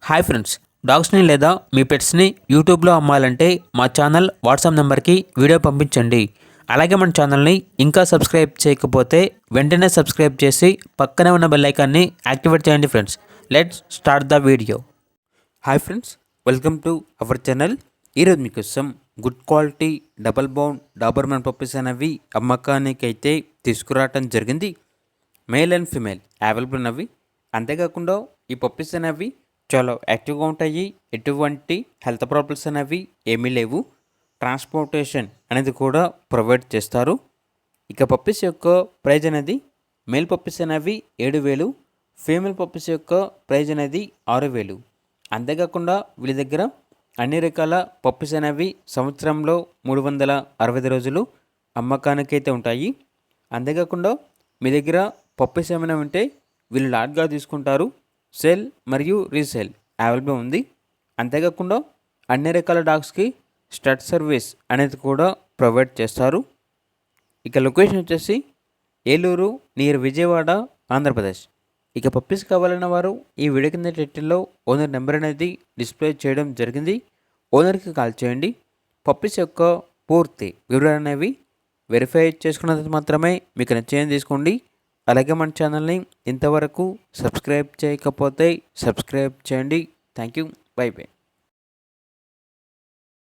Hi friends, డాగ్స్ని లేదా మీ పెట్స్ని యూట్యూబ్లో అమ్మాలంటే మా ఛానల్ వాట్సాప్ నెంబర్కి వీడియో పంపించండి. అలాగే మన ఛానల్ని ఇంకా సబ్స్క్రైబ్ చేయకపోతే వెంటనే సబ్స్క్రైబ్ చేసి పక్కనే ఉన్న బెల్ ఐకాన్ని యాక్టివేట్ చేయండి friends. Let's start the video. Hi friends, welcome to our channel. ఈరోజు మీకోసం good quality double bound Doberman puppies అనేవి అమ్మకానికి అయితే తీసుకురావటం జరిగింది. మేల్ అండ్ ఫిమేల్ అవైలబుల్ ఉన్నవి. అంతేకాకుండా ఈ పప్పీస్ అనేవి చాలా యాక్టివ్గా ఉంటాయి. ఎటువంటి హెల్త్ ప్రాబ్లమ్స్ అనేవి ఏమీ లేవు. ట్రాన్స్పోర్టేషన్ అనేది కూడా ప్రొవైడ్ చేస్తారు. ఇక పప్పీస్ యొక్క ప్రైజ్ అనేది మేల్ పప్పీస్ అనేవి 7,000, ఫీమేల్ పప్పీస్ యొక్క ప్రైజ్ అనేది 6,000. అంతేకాకుండా వీళ్ళ దగ్గర అన్ని రకాల పప్పీస్ అనేవి సంవత్సరంలో 365 రోజులు అమ్మకానికి అయితే ఉంటాయి. అంతేకాకుండా మీ దగ్గర పప్పీస్ ఏమైనా ఉంటే వీళ్ళు లాట్గా తీసుకుంటారు. సేల్ మరియు రీసేల్ అవైలబుల్ ఉంది. అంతేకాకుండా అన్ని రకాల డాగ్స్కి స్టడ్ సర్వీస్ అనేది కూడా ప్రొవైడ్ చేస్తారు. ఇక లొకేషన్ వచ్చేసి ఏలూరు నియర్ విజయవాడ, ఆంధ్రప్రదేశ్. ఇక పప్పీస్ కావాలన్న వారు ఈ వీడియో కింద టైటిల్లో ఓనర్ నెంబర్ అనేది డిస్ప్లే చేయడం జరిగింది. ఓనర్కి కాల్ చేయండి. పప్పీస్ యొక్క పూర్తి వివరాలు అనేవి వెరిఫై చేసుకున్నది మాత్రమే మీకు నచ్చేది తీసుకోండి. అలాగే మన ఛానల్ని ఇంతవరకు సబ్స్క్రైబ్ చేయకపోతే సబ్స్క్రైబ్ చేయండి. Thank you. By by.